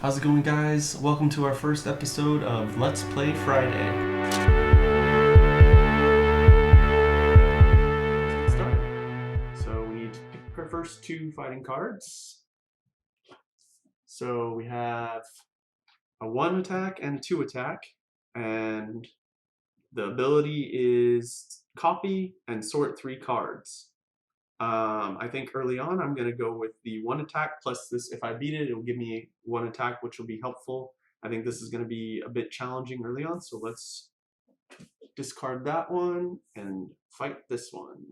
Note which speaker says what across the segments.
Speaker 1: How's it going, guys? Welcome to our first episode of Let's Play Friday. Let's start. So we need to pick our first two fighting cards. So we have a 1 attack and 2 attack, and the ability is copy and sort 3 cards. I think early on I'm going to go with the 1 attack plus this. If I beat it, it'll give me 1 attack, which will be helpful. I think this is going to be a bit challenging early on, so let's discard that one and fight this one.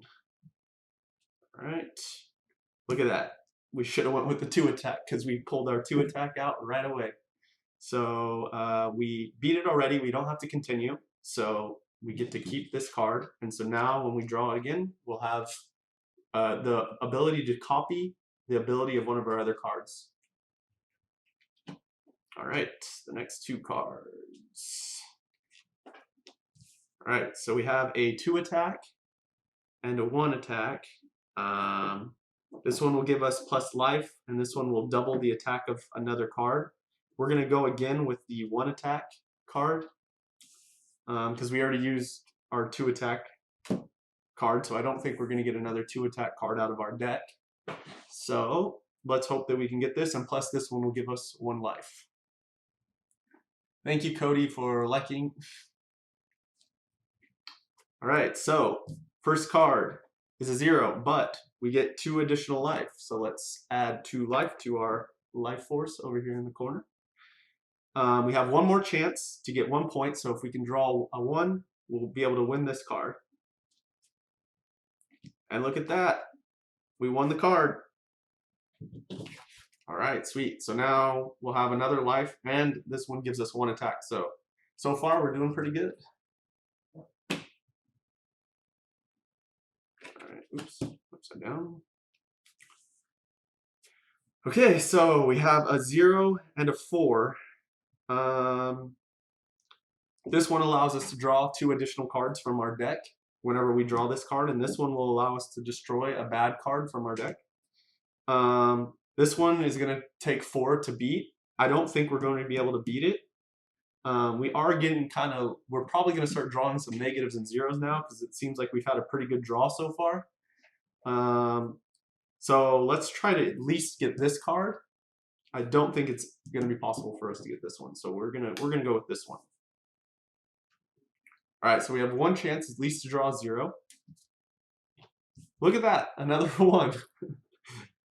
Speaker 1: All right, look at that. We should have went with the 2 attack because we pulled our 2 attack out right away. So we beat it already. We don't have to continue. So we get to keep this card. And so now when we draw it again, we'll have the ability to copy the ability of one of our other cards. All right, the next 2 cards. All right, so we have a 2 attack and a 1 attack. This one will give us plus life, and this one will double the attack of another card. We're going to go again with the 1 attack card because we already used our 2 attack card, so I don't think we're going to get another 2 attack card out of our deck. So let's hope that we can get this, and plus this one will give us 1 life. Thank you, Cody, for liking. All right, so first card is a 0, but we get 2 additional life. So let's add 2 life to our life force over here in the corner. We have 1 more chance to get 1 point, so if we can draw a 1, we'll be able to win this card. And look at that. We won the card. All right, sweet. So now we'll have another life, and this one gives us 1 attack. So far, we're doing pretty good. All right, oops, upside down. Okay, so we have a 0 and a 4. This one allows us to draw 2 additional cards from our deck whenever we draw this card, and this one will allow us to destroy a bad card from our deck. This one is going to take 4 to beat. I don't think we're going to be able to beat it. We are getting we're probably going to start drawing some negatives and zeros now because it seems like we've had a pretty good draw so far. So let's try to at least get this card. I don't think it's going to be possible for us to get this one, so we're gonna go with this one. All right, so we have 1 chance at least to draw a 0. Look at that, another 1.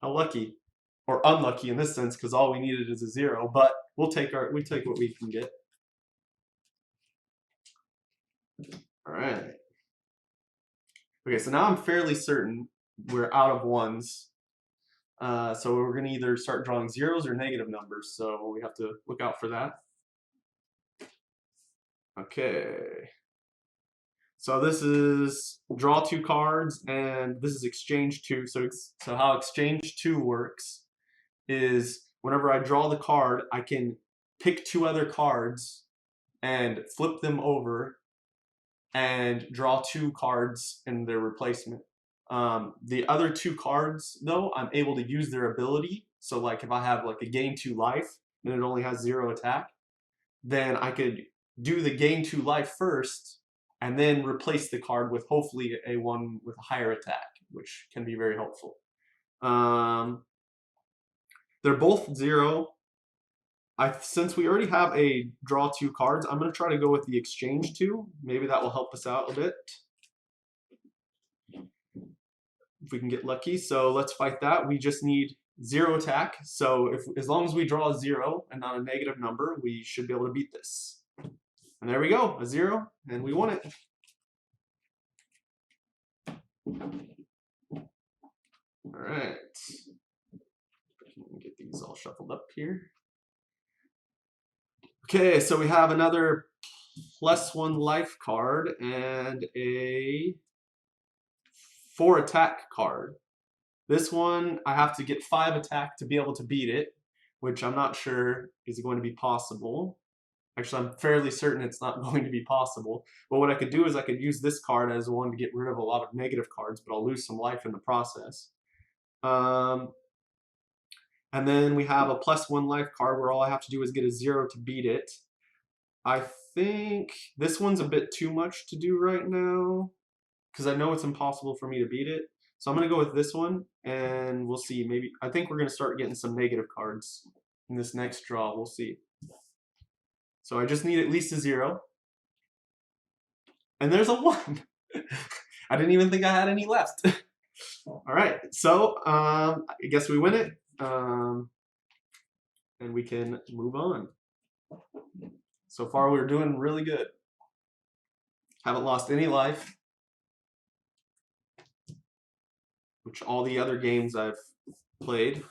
Speaker 1: How lucky, or unlucky in this sense, because all we needed is a 0. But we take what we can get. All right. Okay, so now I'm fairly certain we're out of 1s. So we're going to either start drawing zeros or negative numbers. So we have to look out for that. Okay. So this is draw 2 cards, and this is exchange 2. So how exchange 2 works is whenever I draw the card, I can pick 2 other cards and flip them over and draw 2 cards in their replacement. The other 2 cards, though, I'm able to use their ability. So like if I have like a gain 2 life and it only has 0 attack, then I could do the gain 2 life first and then replace the card with hopefully a 1 with a higher attack, which can be very helpful. They're both 0. Since we already have a draw 2 cards, I'm going to try to go with the exchange 2. Maybe that will help us out a bit if we can get lucky. So let's fight that. We just need 0 attack. So as long as we draw a 0 and not a negative number, we should be able to beat this. And there we go, a 0, and we won it. All right. Get these all shuffled up here. Okay, so we have another +1 life card and a 4 attack card. This one, I have to get 5 attack to be able to beat it, which I'm not sure is going to be possible. Actually, I'm fairly certain it's not going to be possible. But what I could do is I could use this card as one to get rid of a lot of negative cards, but I'll lose some life in the process. And then we have a +1 life card where all I have to do is get a 0 to beat it. I think this one's a bit too much to do right now because I know it's impossible for me to beat it. So I'm going to go with this one, and we'll see. Maybe I think we're going to start getting some negative cards in this next draw. We'll see. So I just need at least a 0. And there's a 1. I didn't even think I had any left. All right, so I guess we win it. And we can move on. So far, we're doing really good. Haven't lost any life, which all the other games I've played,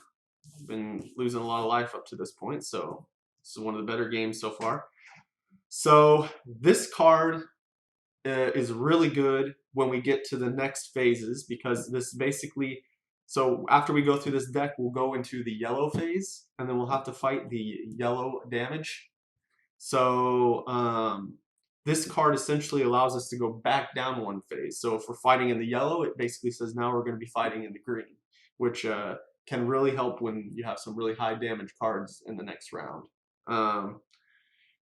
Speaker 1: been losing a lot of life up to this point. So this is one of the better games so far. So this card is really good when we get to the next phases because this basically, so after we go through this deck, we'll go into the yellow phase and then we'll have to fight the yellow damage. So this card essentially allows us to go back down one phase. So if we're fighting in the yellow, it basically says now we're going to be fighting in the green, which can really help when you have some really high damage cards in the next round.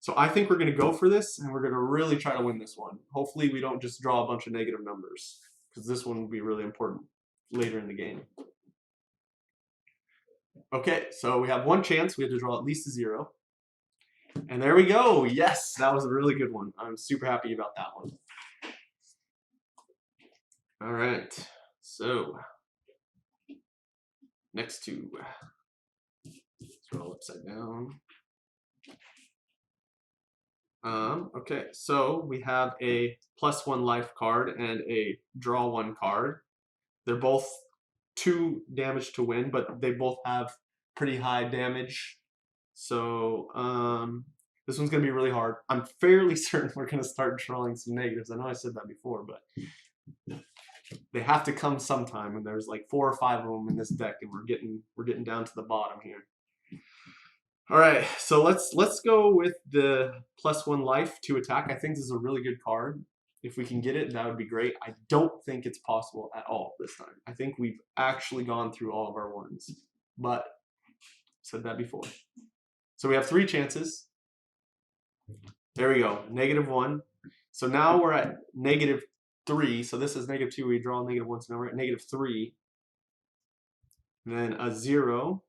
Speaker 1: So I think we're going to go for this, and we're going to really try to win this one. Hopefully we don't just draw a bunch of negative numbers, because this one will be really important later in the game. Okay, so we have one chance. We have to draw at least a 0. And there we go. Yes, that was a really good one. I'm super happy about that one. All right, so next two. Scroll upside down. Okay, so we have a +1 life card and a draw 1 card. They're both 2 damage to win, but they both have pretty high damage. So this one's gonna be really hard. I'm fairly certain we're gonna start drawing some negatives. I know I said that before, but they have to come sometime. And there's like 4 or 5 of them in this deck, and we're getting down to the bottom here. All right, so let's go with the +1 life to attack. I think this is a really good card. If we can get it, that would be great. I don't think it's possible at all this time. I think we've actually gone through all of our ones, but said that before. So we have 3 chances. There we go, -1. So now we're at -3. So this is -2. We draw -1. So now we're at -3. And then a 0.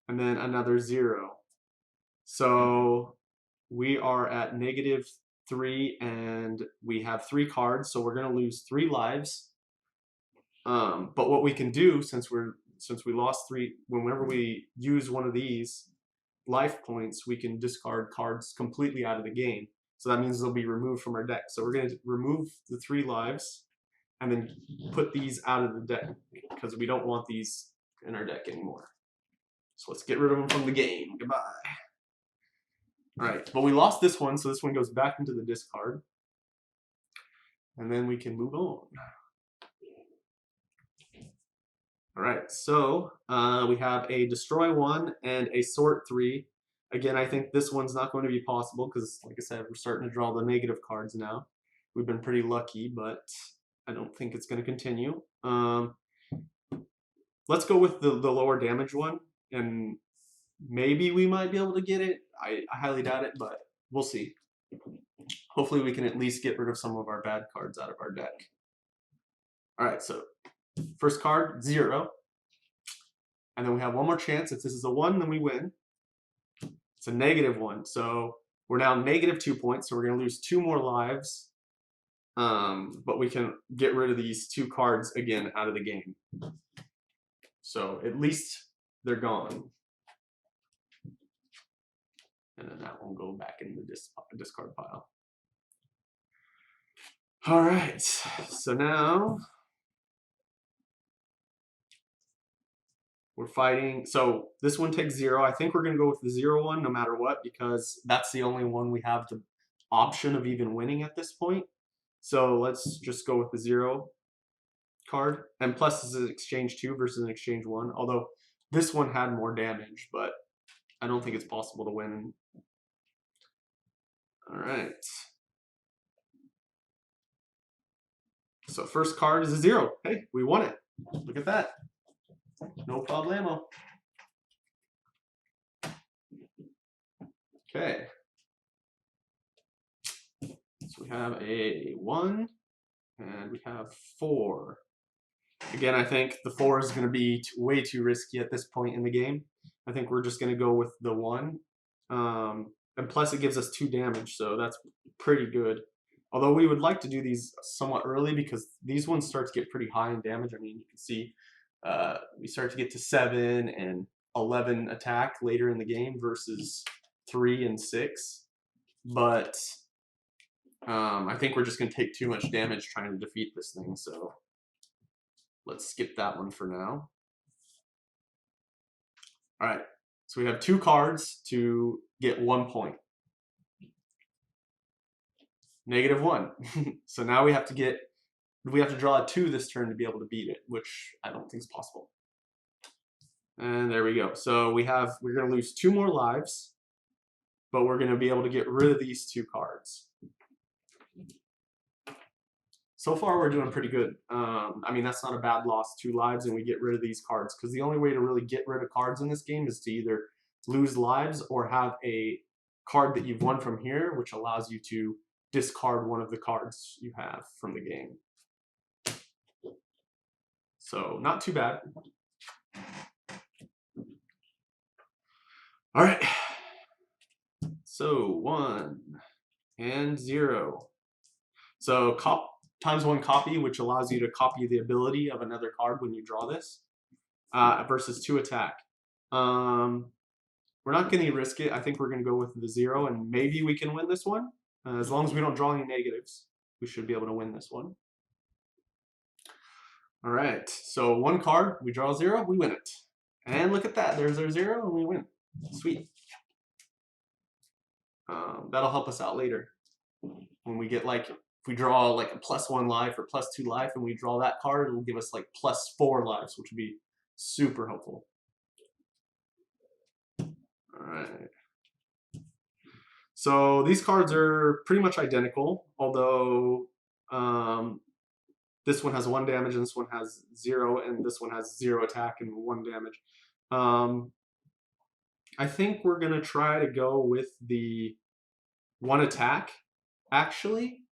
Speaker 1: And then another 0. So we are at -3, and we have 3 cards, so we're going to lose 3 lives. But what we can do, since we lost 3, whenever we use one of these life points, we can discard cards completely out of the game. So that means they'll be removed from our deck. So we're going to remove the 3 lives and then put these out of the deck because we don't want these in our deck anymore. So let's get rid of them from the game. Goodbye. All right, but we lost this one, so this one goes back into the discard. And then we can move on. All right, so we have a destroy 1 and a sort 3. Again, I think this one's not going to be possible because, like I said, we're starting to draw the negative cards now. We've been pretty lucky, but I don't think it's going to continue. Let's go with the lower damage one, and maybe we might be able to get it. I highly doubt it, but we'll see. Hopefully we can at least get rid of some of our bad cards out of our deck. All right, so first card, 0. And then we have one more chance. If this is a 1, then we win. It's a -1. So we're now -2 points, so we're going to lose 2 more lives. But we can get rid of these 2 cards again out of the game. So at least they're gone. And then that will go back in the discard pile. All right, so now we're fighting. So this one takes 0. I think we're going to go with the 0 one no matter what, because that's the only one we have the option of even winning at this point. So let's just go with the 0 card. And plus this is exchange 2 versus an exchange 1, although this one had more damage, but I don't think it's possible to win. All right. So first card is a 0. Hey, we won it. Look at that. No problemo. Okay. So we have a 1, and we have 4. Again, I think the 4 is going to be way too risky at this point in the game. I think we're just going to go with the 1. And plus it gives us 2 damage, so that's pretty good. Although we would like to do these somewhat early because these ones start to get pretty high in damage. I mean, you can see we start to get to 7 and 11 attack later in the game versus 3 and 6. But I think we're just going to take too much damage trying to defeat this thing, so let's skip that one for now. All right, so we have 2 cards to get 1 point. -1. So now we have to draw a 2 this turn to be able to beat it, which I don't think is possible. And there we go. So we're going to lose 2 more lives, but we're going to be able to get rid of these 2 cards. So far, we're doing pretty good. I mean, that's not a bad loss, 2 lives, and we get rid of these cards. Because the only way to really get rid of cards in this game is to either lose lives or have a card that you've won from here, which allows you to discard one of the cards you have from the game. So, not too bad. All right. So, 1 and 0. So, ×1 copy, which allows you to copy the ability of another card when you draw this, versus 2 attack. We're not going to risk it. I think we're going to go with the 0, and maybe we can win this one. As long as we don't draw any negatives, we should be able to win this one. All right, so 1 card, we draw 0, we win it. And look at that, there's our 0, and we win. Sweet. That'll help us out later. When we get if we draw like a +1 life or +2 life, and we draw that card, it'll give us like +4 lives, which would be super helpful. All right. So these cards are pretty much identical, although this one has 1 damage, and this one has 0, and this one has 0 attack and 1 damage. I think we're going to try to go with the 1 attack, actually,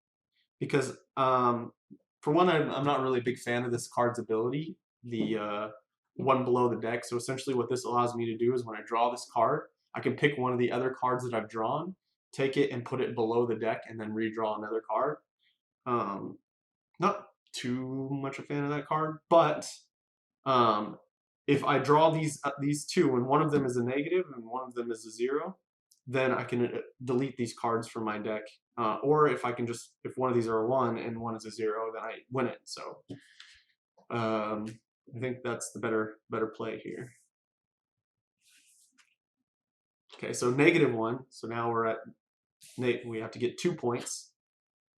Speaker 1: because for one, I'm not really a big fan of this card's ability, the 1 below the deck. So essentially what this allows me to do is when I draw this card, I can pick one of the other cards that I've drawn, take it and put it below the deck, and then redraw another card. Not too much a fan of that card, but if I draw these 2 and one of them is a negative and one of them is a 0, then I can delete these cards from my deck. Or if one of these are a 1 and one is a 0, then I win it. So I think that's the better play here. Okay, so -1. So now we're at we have to get 2 points,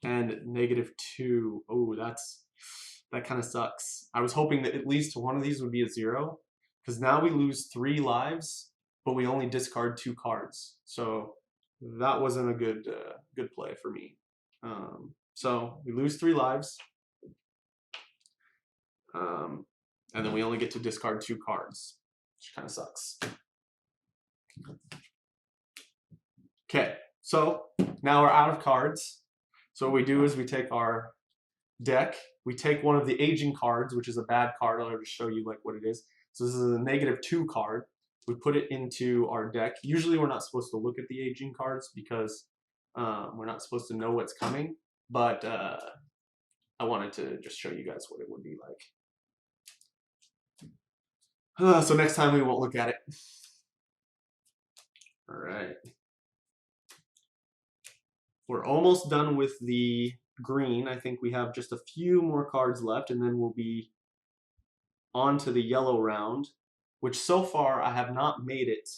Speaker 1: and -2. Oh, that kind of sucks. I was hoping that at least one of these would be a 0, because now we lose 3 lives, but we only discard 2 cards. So that wasn't a good play for me. So we lose 3 lives, and then we only get to discard 2 cards, which kind of sucks. Okay, so now we're out of cards. So what we do is we take our deck, we take one of the aging cards, which is a bad card. I'll just show you what it is. So this is a -2 card. We put it into our deck. Usually we're not supposed to look at the aging cards because we're not supposed to know what's coming, but I wanted to just show you guys what it would be like. So next time we won't look at it. All right. We're almost done with the green. I think we have just a few more cards left, and then we'll be on to the yellow round, which so far I have not made it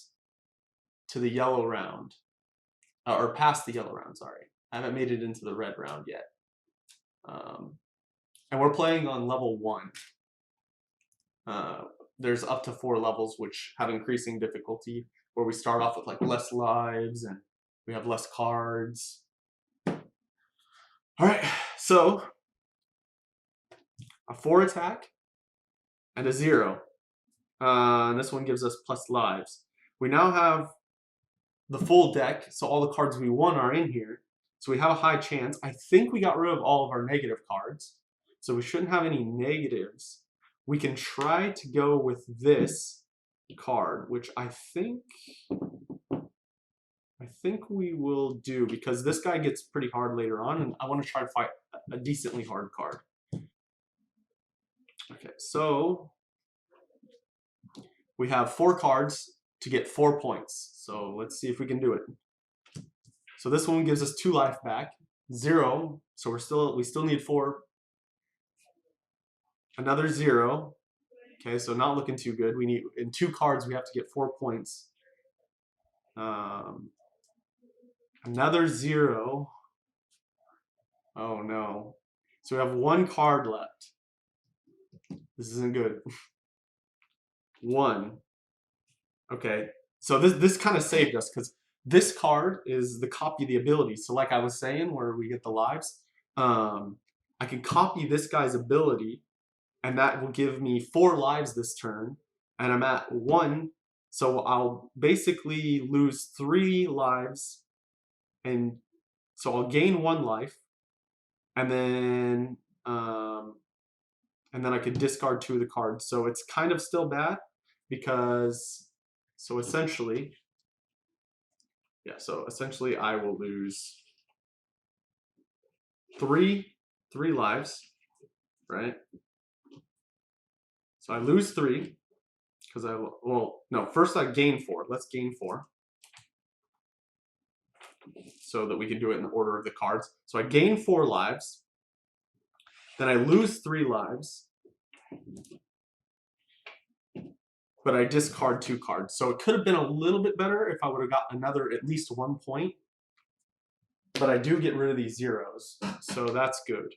Speaker 1: to the yellow round, or past the yellow round, sorry. I haven't made it into the red round yet. And we're playing on level 1. There's up to 4 levels, which have increasing difficulty, where we start off with less lives and we have less cards. All right, so a 4 attack and a 0. And this one gives us plus lives. We now have the full deck, so all the cards we won are in here. So we have a high chance. I think we got rid of all of our negative cards, so we shouldn't have any negatives. We can try to go with this card, which I think we will do because this guy gets pretty hard later on, and I want to try to fight a decently hard card. Okay, so we have 4 cards to get 4 points. So let's see if we can do it. So this one gives us 2 life back, 0. So we still need 4. Another 0. Okay, so not looking too good. We need in 2 cards we have to get 4 points. Another 0. Oh no. So we have 1 card left. This isn't good. 1. Okay. So this kind of saved us because this card is the copy the ability. So like I was saying, where we get the lives, I can copy this guy's ability, and that will give me 4 lives this turn, and I'm at 1. So I'll basically lose 3 lives, and so I'll gain 1 life, and then I could discard 2 of the cards. So it's kind of still bad because so essentially I will lose 3 lives, right? So I lose 3 because first I gain 4. Let's gain 4 so that we can do it in the order of the cards. So I gain 4 lives, then I lose 3 lives, but I discard 2 cards. So it could have been a little bit better if I would have got another at least 1 point, but I do get rid of these zeros, so that's good.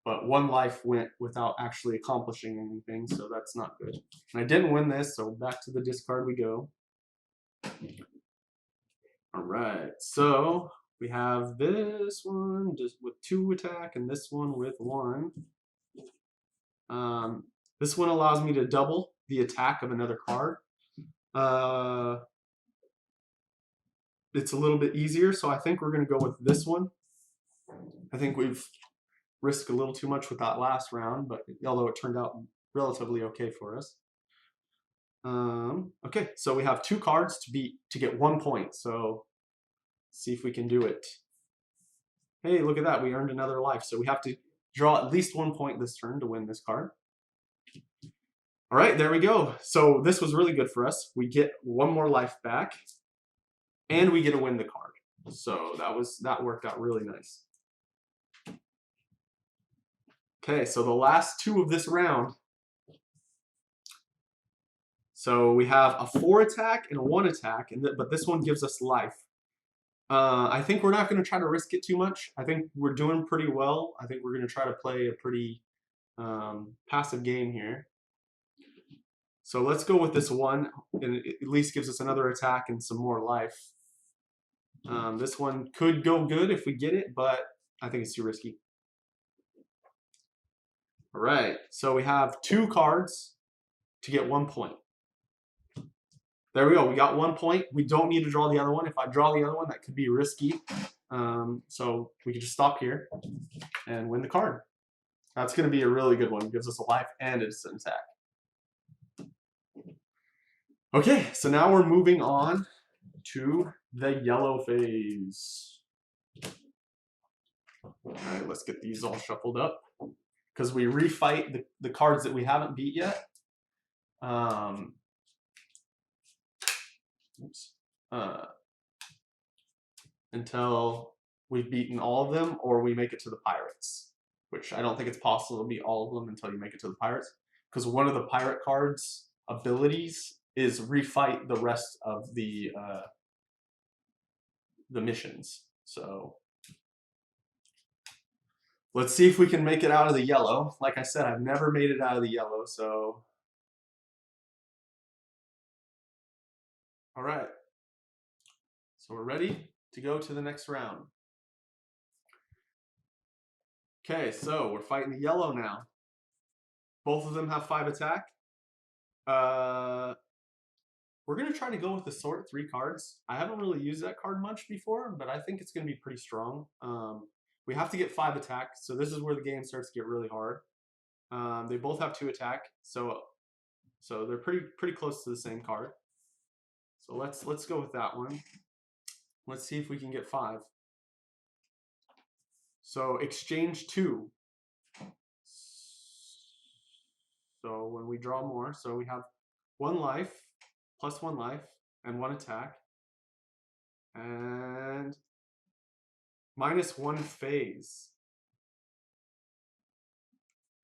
Speaker 1: But 1 life went without actually accomplishing anything, so that's not good. And I didn't win this, so back to the discard we go. All right, so we have this one just with 2 attack and this one with 1. This one allows me to double the attack of another card. It's a little bit easier, so I think we're going to go with this one. I think we've risked a little too much with that last round, but although it turned out relatively okay for us. Okay, so we have 2 cards to get 1 point. So see if we can do it. Hey, look at that. We earned another life. So we have to draw at least 1 point this turn to win this card. All right, there we go. So this was really good for us. We get 1 more life back, and we get to win the card. So that worked out really nice. Okay, so the last 2 of this round. So we have a 4 attack and a 1 attack, but this one gives us life. I think we're not going to try to risk it too much. I think we're doing pretty well. I think we're going to try to play a pretty passive game here. So let's go with this 1, and it at least gives us another attack and some more life. This one could go good if we get it, but I think it's too risky. All right, so we have 2 cards to get 1 point. There we go. We got 1 point. We don't need to draw the other one. If I draw the other one, that could be risky. So we can just stop here and win the card. That's going to be a really good one. It gives us a life and it's an attack. Okay, so now we're moving on to the yellow phase. All right, let's get these all shuffled up because we refight the cards that we haven't beat yet. Until we've beaten all of them or we make it to the pirates, which I don't think it's possible to beat all of them until you make it to the pirates, because one of the pirate cards abilities is refight the rest of the missions. So let's see if we can make it out of the yellow. Like I said, I've never made it out of the yellow, so all right. So we're ready to go to the next round. Okay, so we're fighting the yellow now. Both of them have 5 attack. Uh, we're gonna try to go with the sort 3 cards. I haven't really used that card much before, but I think it's gonna be pretty strong. We have to get 5 attack, so this is where the game starts to get really hard. They both have 2 attack, so they're pretty close to the same card. So let's go with that one. Let's see if we can get 5. So exchange 2. So when we draw more, so we have 1 life, plus 1 life, and 1 attack, and minus 1 phase.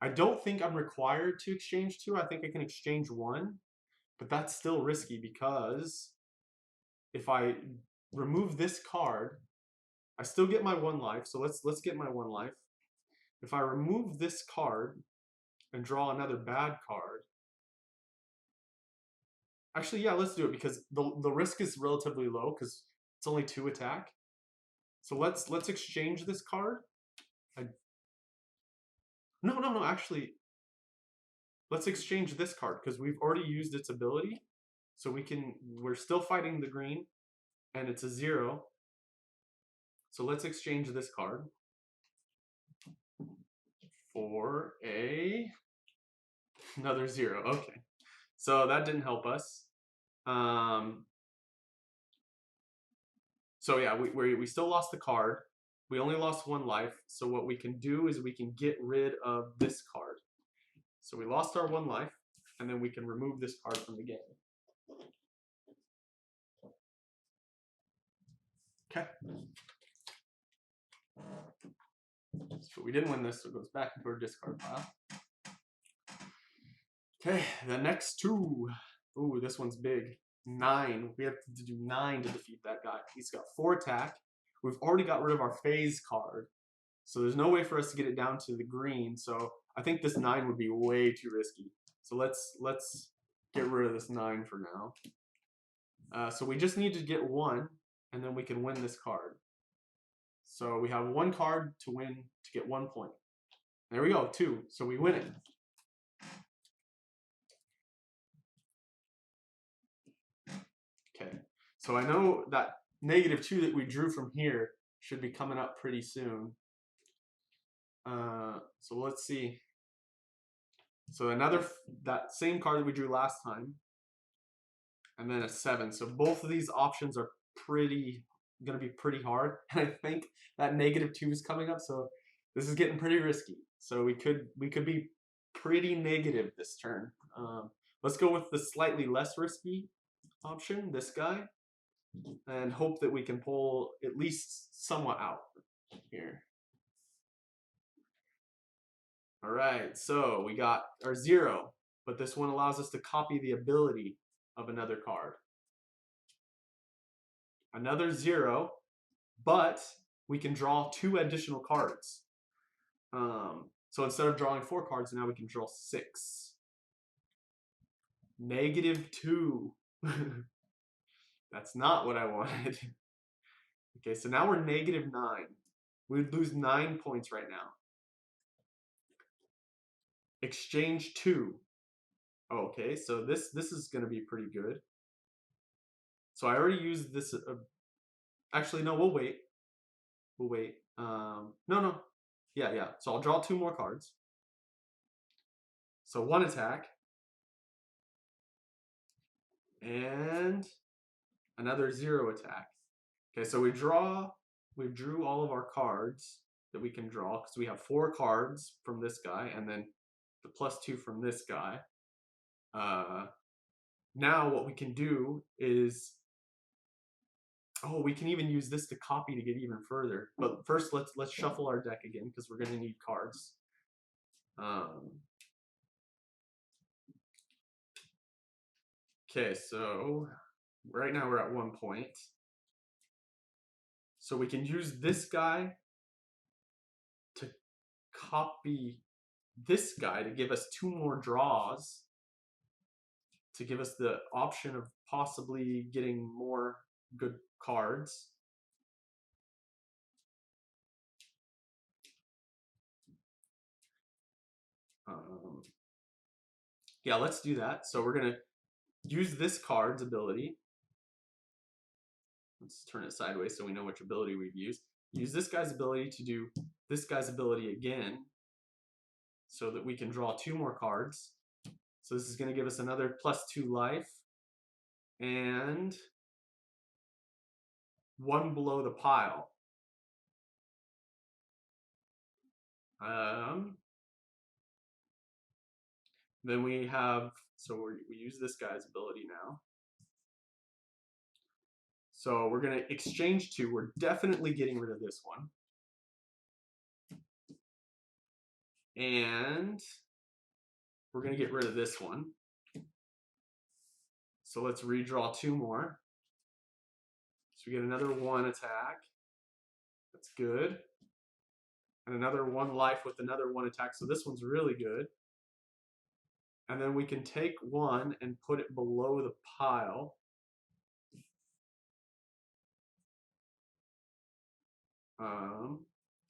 Speaker 1: I don't think I'm required to exchange 2. I think I can exchange 1, but that's still risky because if I remove this card, I still get my 1 life. So let's get my 1 life. If I remove this card and draw another bad card, actually, yeah, let's do it because the risk is relatively low because it's only 2 attack. So let's exchange this card. No, actually, let's exchange this card because we've already used its ability. So we're still fighting the green and it's a 0. So let's exchange this card for another 0. Okay. So that didn't help us. So yeah, we still lost the card. We only lost 1 life. So what we can do is we can get rid of this card. So we lost our 1 life, and then we can remove this card from the game. Okay. So we didn't win this, so it goes back into our discard pile. Okay, the next 2. Ooh, this one's big. 9. We have to do 9 to defeat that guy. He's got 4 attack. We've already got rid of our phase card. So there's no way for us to get it down to the green. So I think this 9 would be way too risky. So let's get rid of this 9 for now. So we just need to get 1, and then we can win this card. So we have 1 card to win to get 1 point. There we go, 2. So we win it. Okay. So I know that -2 that we drew from here should be coming up pretty soon. So let's see. So that same card that we drew last time, and then a 7. So both of these options are gonna be pretty hard. And I think that -2 is coming up, so this is getting pretty risky. So we could be pretty negative this turn. Let's go with the slightly less risky option, this guy, and hope that we can pull at least somewhat out here. All right, so we got our 0, but this one allows us to copy the ability of another card. Another 0, but we can draw 2 additional cards. So instead of drawing 4 cards, now we can draw 6. -2. That's not what I wanted. Okay, so now we're -9. We'd lose 9 points right now. Exchange 2. Okay, so this is going to be pretty good. So I already used this. Actually, no, we'll wait. We'll wait. No. Yeah. So I'll draw 2 more cards. So 1 attack. And another 0 attack. Okay, so we drew all of our cards that we can draw because we have 4 cards from this guy and then the +2 from this guy. Now what we can do is, we can even use this to copy to get even further. But first, let's shuffle our deck again because we're going to need cards. Okay, so right now we're at 1 point. So we can use this guy to copy this guy to give us 2 more draws, to give us the option of possibly getting more good cards. Yeah, let's do that. So we're gonna use this card's ability. Let's turn it sideways so we know which ability we've used. Use this guy's ability to do this guy's ability again so that we can draw 2 more cards. So this is going to give us another +2 life and 1 below the pile. Then we have, so we use this guy's ability now. So we're going to exchange 2. We're definitely getting rid of this one. And we're going to get rid of this one. So let's redraw 2 more. So we get another 1 attack. That's good. And another 1 life with another 1 attack. So this one's really good. And then we can take 1 and put it below the pile.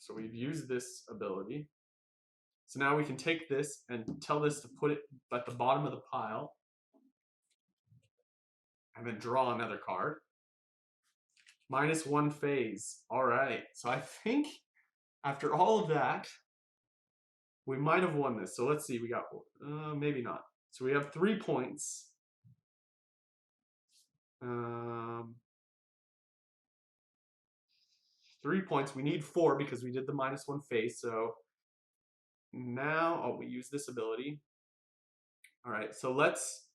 Speaker 1: So we've used this ability. So now we can take this and tell this to put it at the bottom of the pile. And then draw another card. -1 phase. All right. So I think after all of that, we might have won this. So let's see. We got, maybe not. So we have 3 points. 3 points. We need 4 because we did the -1 phase. So now, we use this ability. All right. So let's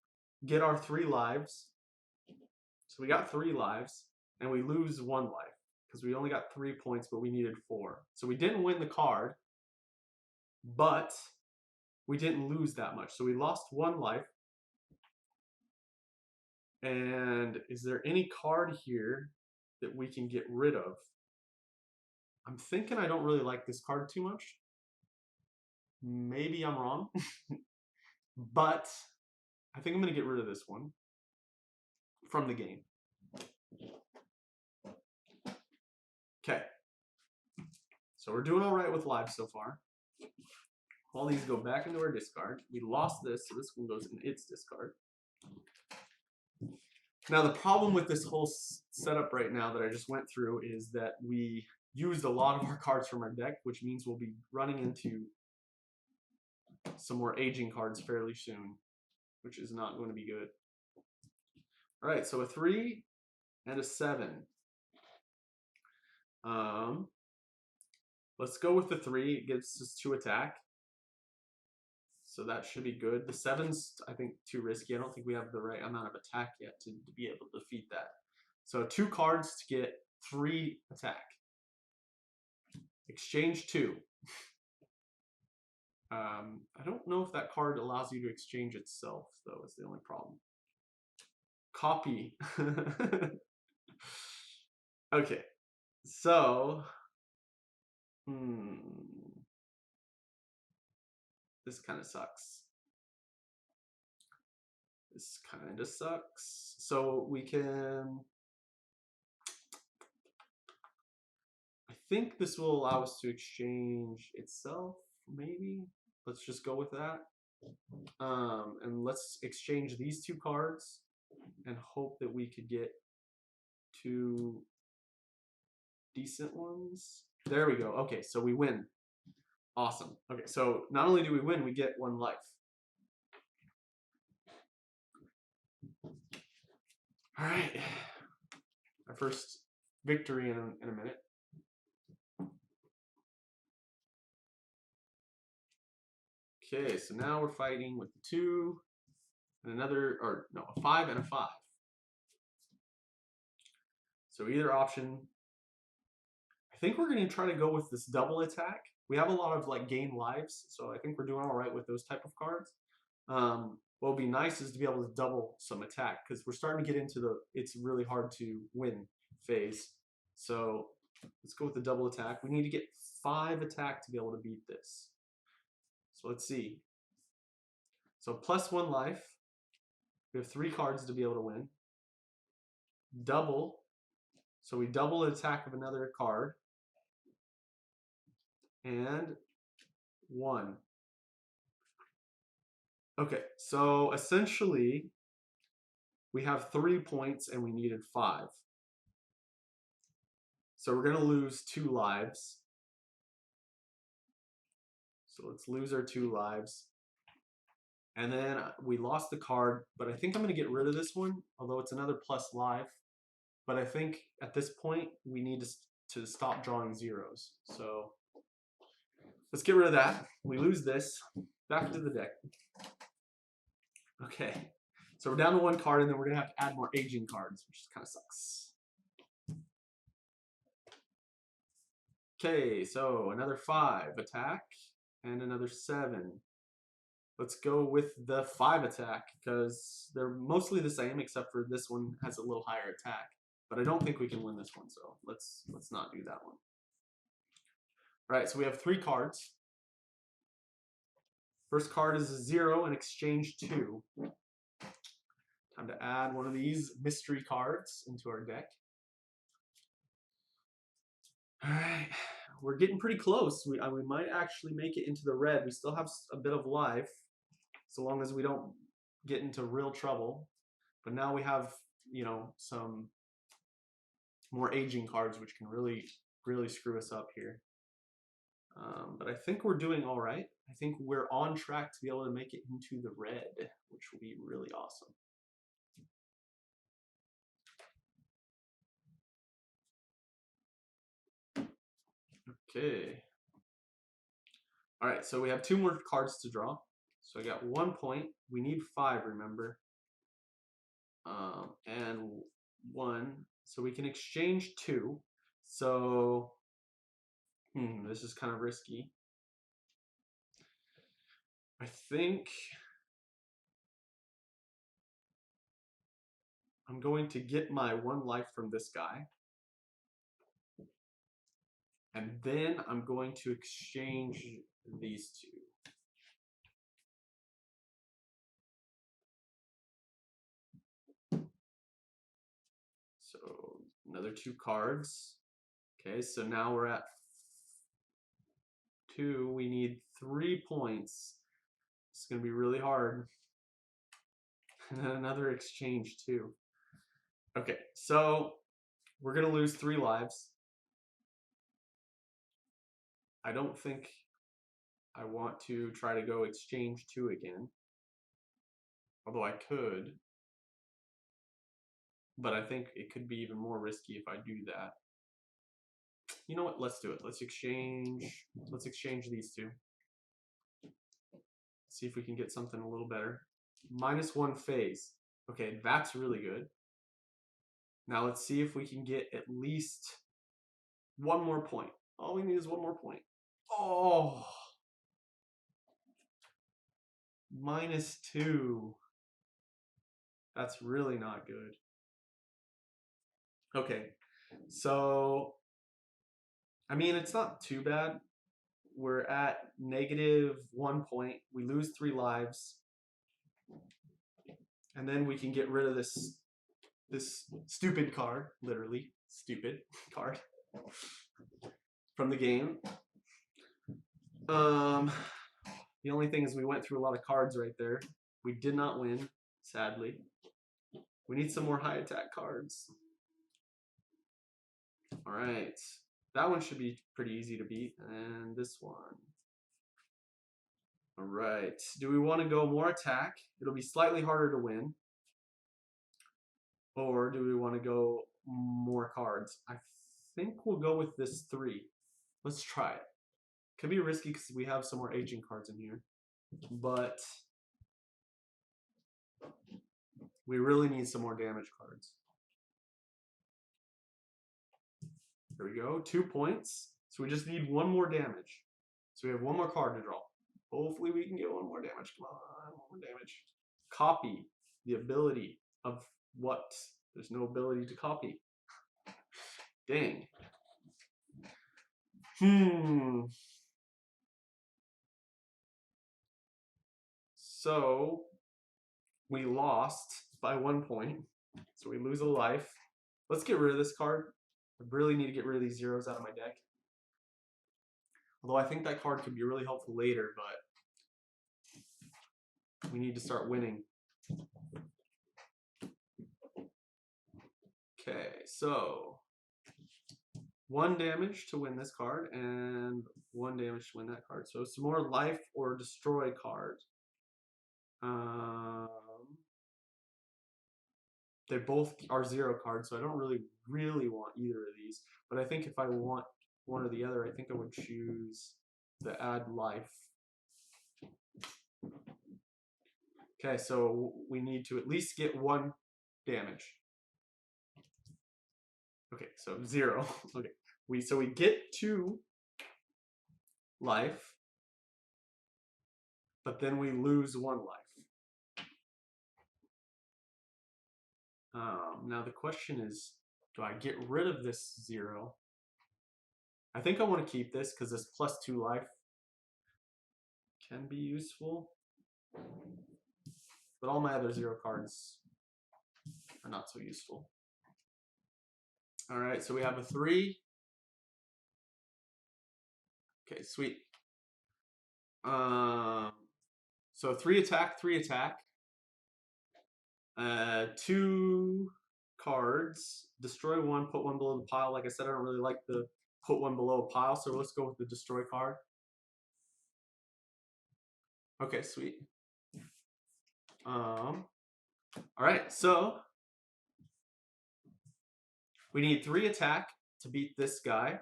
Speaker 1: get our 3 lives. So we got 3 lives, and we lose 1 life because we only got 3 points, but we needed 4. So we didn't win the card, but we didn't lose that much. So we lost 1 life. And is there any card here that we can get rid of? I'm thinking I don't really like this card too much. Maybe I'm wrong. But I think I'm going to get rid of this one from the game. Okay. So we're doing all right with lives so far. All these go back into our discard. We lost this, so this one goes in its discard. Now the problem with this whole setup right now that I just went through is that we used a lot of our cards from our deck, which means we'll be running into some more aging cards fairly soon, which is not going to be good. All right, so a 3 and a 7. Let's go with the 3. It gives us 2 attack. So that should be good. The 7's, I think, too risky. I don't think we have the right amount of attack yet to be able to defeat that. So 2 cards to get 3 attack. Exchange 2. I don't know if that card allows you to exchange itself, though, is the only problem. Copy. Okay. So, this kind of sucks. This kind of sucks. So we can, I think this will allow us to exchange itself, maybe. Let's just go with that. And let's exchange these 2 cards and hope that we could get 2 decent ones. There we go. Okay, so we win. Awesome. Okay, so not only do we win, we get 1 life. All right. Our first victory in a minute. Okay, so now we're fighting with the 2 and another, or no, a 5 and a 5. So either option. I think we're going to try to go with this double attack. We have a lot of like gain lives, so I think we're doing all right with those type of cards. What would be nice is to be able to double some attack because we're starting to get into the it's really hard to win phase. So let's go with the double attack. We need to get 5 attack to be able to beat this. So let's see. So +1 life. We have 3 cards to be able to win. Double. So we double the attack of another card. And 1. Okay, so essentially we have 3 points and we needed 5. So we're going to lose 2 lives. So let's lose our 2 lives. And then we lost the card, but I think I'm going to get rid of this one, although it's another plus life. But I think at this point we need to stop drawing zeros. So let's get rid of that. We lose this. Back to the deck. Okay. So we're down to 1 card, and then we're going to have to add more aging cards, which kind of sucks. Okay, so another 5 attack and another 7. Let's go with the 5 attack because they're mostly the same except for this one has a little higher attack. But I don't think we can win this one, so let's not do that one. All right, so we have 3 cards. First card is a 0 and exchange 2. Time to add one of these mystery cards into our deck. All right, we're getting pretty close. We might actually make it into the red. We still have a bit of life, so long as we don't get into real trouble. But now we have, you know, some more aging cards, which can really screw us up here. But I think we're doing all right. I think we're on track to be able to make it into the red, which will be really awesome. Okay. All right, so we have 2 more cards to draw. So I got 1 point. We need 5, remember. And 1. So we can exchange 2. So, this is kind of risky. I think I'm going to get my 1 life from this guy. And then I'm going to exchange these 2. So another 2 cards. Okay, so now we're at 2. We need 3 points. It's going to be really hard. And then another exchange too. Okay, so we're going to lose 3 lives. I don't think I want to try to go exchange 2 again. Although I could. But I think it could be even more risky if I do that. You know what? Let's do it. Let's exchange these 2. See if we can get something a little better. -1 phase. Okay, that's really good. Now let's see if we can get at least 1 more point. All we need is 1 more point. Oh! -2. That's really not good. Okay, so I mean, it's not too bad. We're at -1 point. We lose 3 lives. And then we can get rid of this stupid card, literally stupid card from the game. The only thing is we went through a lot of cards right there. We did not win, sadly. We need some more high attack cards. All right. That one should be pretty easy to beat. And this one. All right. Do we want to go more attack? It'll be slightly harder to win. Or do we want to go more cards? I think we'll go with this 3. Let's try it. Could be risky because we have some more aging cards in here. But we really need some more damage cards. There we go. 2 points. So we just need 1 more damage. So we have 1 more card to draw. Hopefully we can get 1 more damage. Come on, 1 more damage. Copy. The ability of what? There's no ability to copy. Dang. So we lost by 1 point. So we lose a life. Let's get rid of this card. I really need to get rid of these zeros out of my deck. Although I think that card could be really helpful later, but We need to start winning. Okay, so 1 damage to win this card and 1 damage to win that card. So some more life or destroy cards. They both are 0 cards, so I don't really want either of these. But I think if I want one or the other, I think I would choose the add life. Okay, so we need to at least get 1 damage. Okay, so 0. Okay, so we get 2 life, but then we lose 1 life. Now the question is, do I get rid of this 0? I think I want to keep this because this +2 life can be useful. But all my other 0 cards are not so useful. Alright, so we have a 3. Okay, sweet. So 3 attack, 3 attack. 2 cards. Destroy 1, put 1 below the pile. Like I said, I don't really like the put 1 below a pile, so let's go with the destroy card. Okay, sweet. Alright, so we need 3 attack to beat this guy.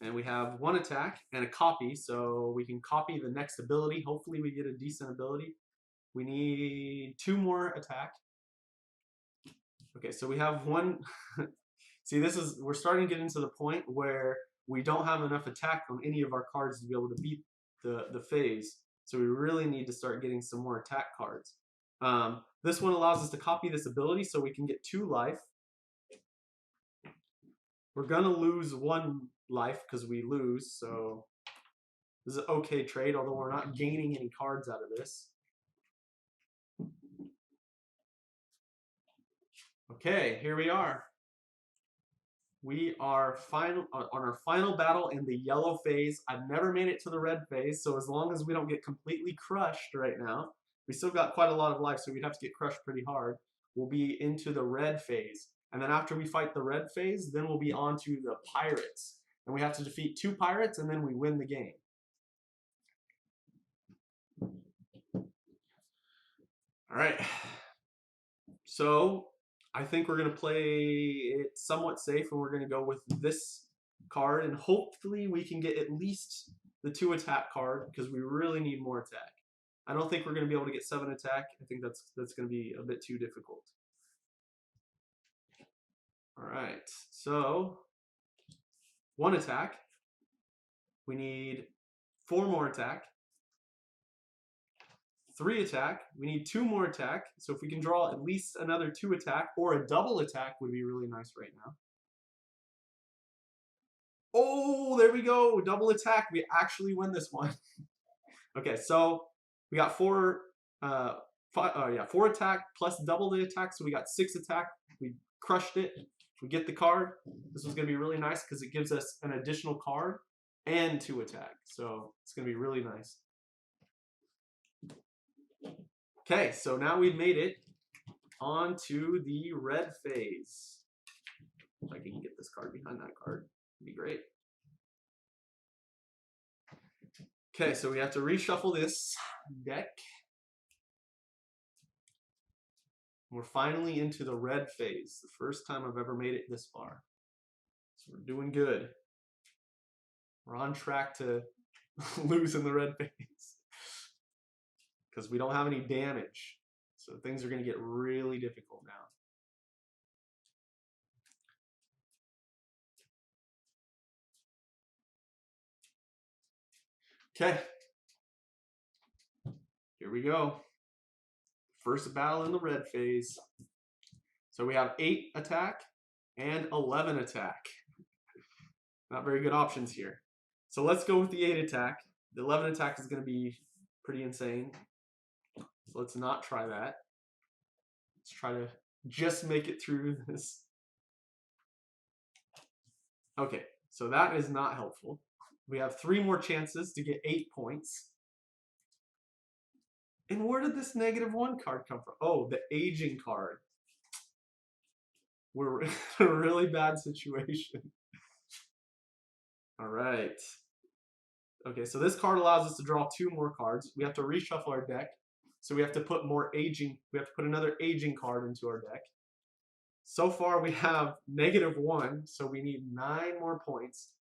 Speaker 1: And we have 1 attack and a copy, so we can copy the next ability. Hopefully we get a decent ability. We need 2 more attack. Okay, so we have 1. See, we're starting to get into the point where we don't have enough attack on any of our cards to be able to beat the phase. So we really need to start getting some more attack cards. This one allows us to copy this ability so we can get 2 life. We're going to lose 1 life because we lose, so this is an okay trade, although we're not gaining any cards out of this. Okay, here we are. We are on our final battle in the yellow phase. I've never made it to the red phase, so as long as we don't get completely crushed right now, we still got quite a lot of life, so we'd have to get crushed pretty hard. We'll be into the red phase. And then after we fight the red phase, then we'll be on to the pirates. And we have to defeat 2 pirates, and then we win the game. All right. So I think we're going to play it somewhat safe, and we're going to go with this card, and hopefully we can get at least the 2 attack card because we really need more attack. I don't think we're going to be able to get 7 attack. I think that's going to be a bit too difficult. All right, so 1 attack. We need 4 more attack. 3 attack. We need 2 more attack. So if we can draw at least another 2 attack or a double attack would be really nice right now. Oh, there we go. Double attack. We actually win this one. Okay, so we got 4 attack plus double the attack. So we got 6 attack. We crushed it. We get the card. This was going to be really nice because it gives us an additional card and 2 attack. So it's going to be really nice. Okay, so now we've made it onto the red phase. If I can get this card behind that card, it'd be great. Okay, so we have to reshuffle this deck. We're finally into the red phase. The first time I've ever made it this far. So we're doing good. We're on track to lose in the red phase. Because we don't have any damage. So things are going to get really difficult now. Okay. Here we go. First battle in the red phase. So we have 8 attack and 11 attack. Not very good options here. So let's go with the 8 attack. The 11 attack is going to be pretty insane. So let's not try that. Let's try to just make it through this. Okay, so that is not helpful. We have 3 more chances to get 8 points. And where did this -1 card come from? Oh, the aging card. We're in a really bad situation. All right. Okay, so this card allows us to draw 2 more cards. We have to reshuffle our deck. So we have to put another aging card into our deck. So far we have -1, so we need 9 more points.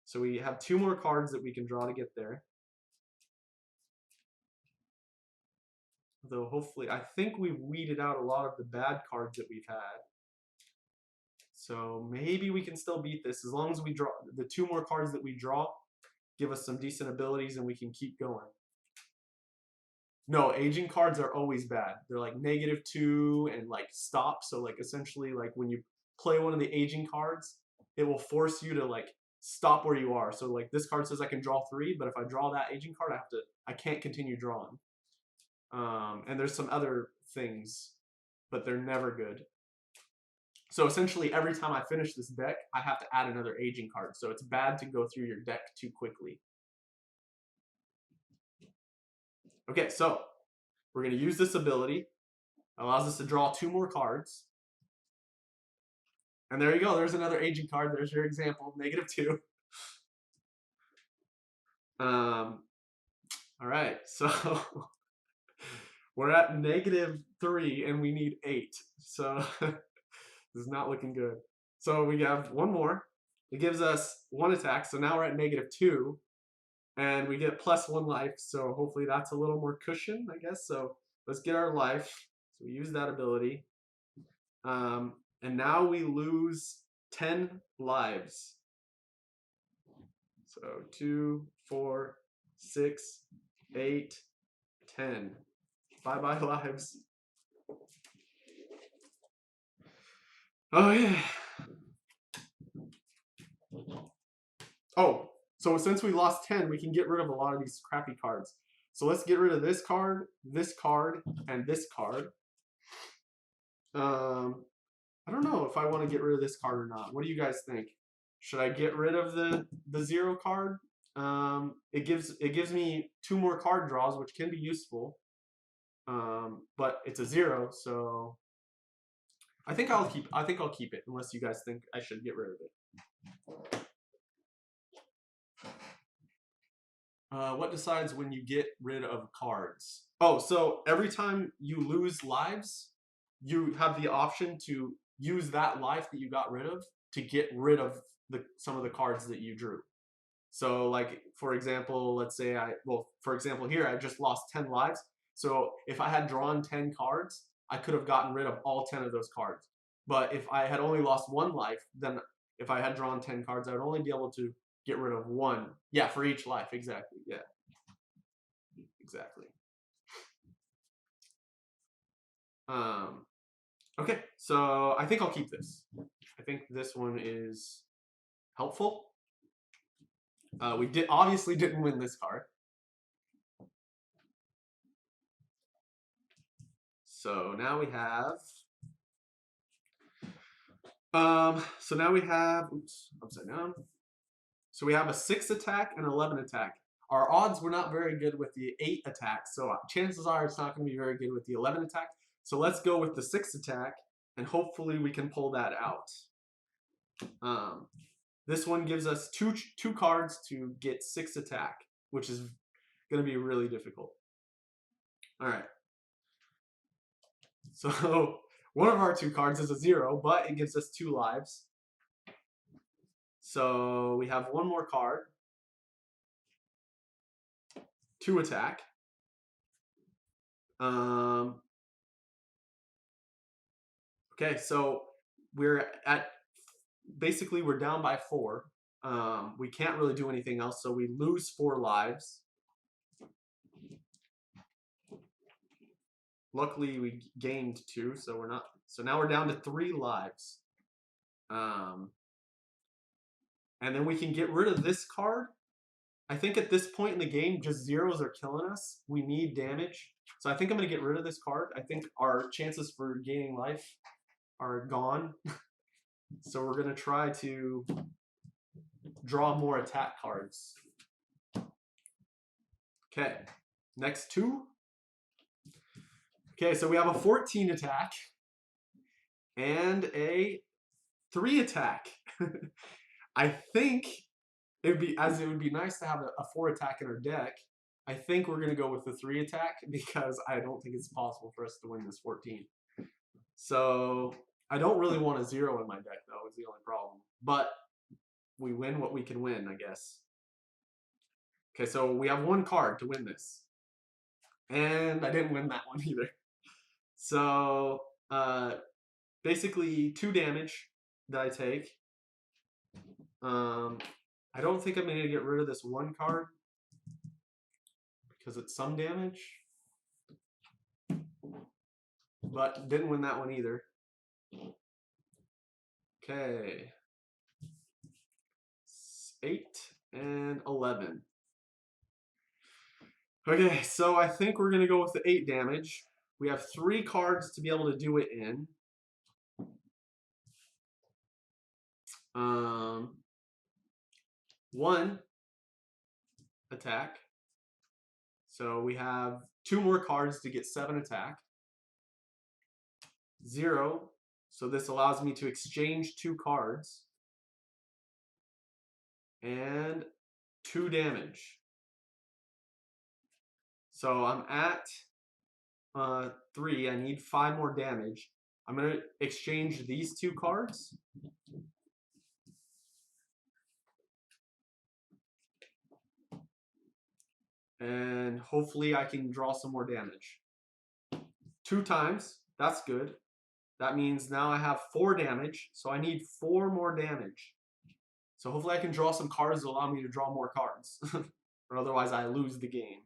Speaker 1: So we have 2 more cards that we can draw to get there. Though hopefully, I think we've weeded out a lot of the bad cards that we've had. So maybe we can still beat this as long as we draw the 2 more cards that we draw, give us some decent abilities and we can keep going. No, aging cards are always bad. They're like -2 and like stop. So like essentially like when you play one of the aging cards, it will force you to like stop where you are. So like this card says I can draw 3, but if I draw that aging card, I can't continue drawing. And there's some other things, but they're never good. So essentially every time I finish this deck, I have to add another aging card. So it's bad to go through your deck too quickly. Okay, so we're going to use this ability. It allows us to draw 2 more cards. And there you go. There's another aging card. There's your example, -2. All right, so we're at -3 and we need 8. So this is not looking good. So we have 1 more. It gives us 1 attack. So now we're at -2. And we get +1 life, so hopefully that's a little more cushion, I guess. So let's get our life. So we use that ability. And now we lose 10 lives. So 2, 4, 6, 8, 10. Bye-bye lives. Oh, yeah. Oh. So since we lost 10, we can get rid of a lot of these crappy cards. So let's get rid of this card, and this card. I don't know if I want to get rid of this card or not. What do you guys think? Should I get rid of the 0 card? It gives me 2 more card draws, which can be useful. But it's a 0, so I think I'll keep it unless you guys think I should get rid of it. What decides when you get rid of cards? Oh, so every time you lose lives, you have the option to use that life that you got rid of to get rid of some of the cards that you drew. So like, for example, let's say for example here, I just lost 10 lives. So if I had drawn 10 cards, I could have gotten rid of all 10 of those cards. But if I had only lost 1 life, then if I had drawn 10 cards, I would only be able to get rid of 1. Yeah, for each life, exactly. Yeah, exactly. Okay, so I think I'll keep this. I think this one is helpful. We obviously didn't win this card. So now we have oops, upside down. So we have a 6 attack and 11 attack. Our odds were not very good with the 8 attack, so chances are it's not going to be very good with the 11 attack. So let's go with the 6 attack, and hopefully we can pull that out. This one gives us two cards to get 6 attack, which is going to be really difficult. All right. So one of our 2 cards is a 0, but it gives us 2 lives. So we have 1 more card. 2 attack. Okay, so we're down by 4. We can't really do anything else, so we lose 4 lives. Luckily, we gained 2, so we're not. So now we're down to 3 lives. And then we can get rid of this card. I think at this point in the game, just zeros are killing us. We need damage. So I think I'm going to get rid of this card. I think our chances for gaining life are gone. So we're going to try to draw more attack cards. Okay, next 2. Okay, so we have a 14 attack and a 3 attack. I think it would be nice to have a 4 attack in our deck. I think we're gonna go with the 3 attack because I don't think it's possible for us to win this 14. So I don't really want a 0 in my deck though, is the only problem. But we win what we can win, I guess. Okay, so we have 1 card to win this. And I didn't win that one either. So basically 2 damage that I take. I don't think I'm gonna get rid of this 1 card because it's some damage. But didn't win that one either. Okay. 8 and 11. Okay, so I think we're gonna go with the 8 damage. We have 3 cards to be able to do it in. 1 attack. So we have 2 more cards to get 7 attack. 0. So this allows me to exchange 2 cards. And 2 damage. So I'm at 3. I need 5 more damage. I'm going to exchange these 2 cards. And hopefully I can draw some more damage. 2 times. That's good. That means now I have 4 damage. So I need 4 more damage. So hopefully I can draw some cards that allow me to draw more cards. Or otherwise I lose the game.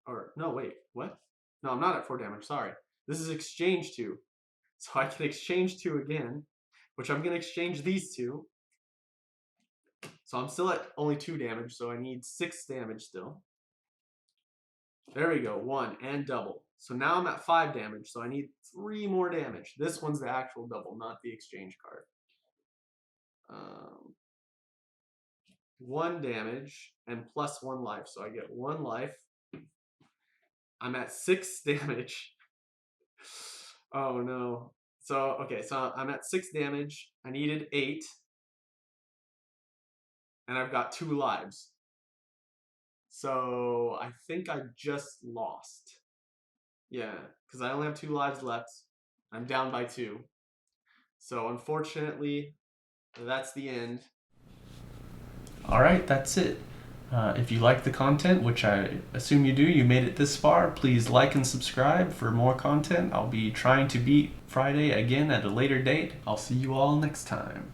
Speaker 1: Or no, wait, what? No, I'm not at 4 damage, sorry. This is exchange 2. So I can exchange 2 again, which I'm gonna exchange these 2. So I'm still at only 2 damage, so I need 6 damage still. There we go, 1 and double. So now I'm at 5 damage, so I need 3 more damage. This one's the actual double, not the exchange card. 1 damage and plus 1 life, so I get 1 life. I'm at 6 damage. Oh no. So, okay, so I'm at 6 damage. I needed 8. And I've got 2 lives. So, I think I just lost. Yeah, because I only have 2 lives left. I'm down by 2. So, unfortunately, that's the end. Alright, that's it. If you like the content, which I assume you do, you made it this far, please like and subscribe for more content. I'll be trying to beat Friday again at a later date. I'll see you all next time.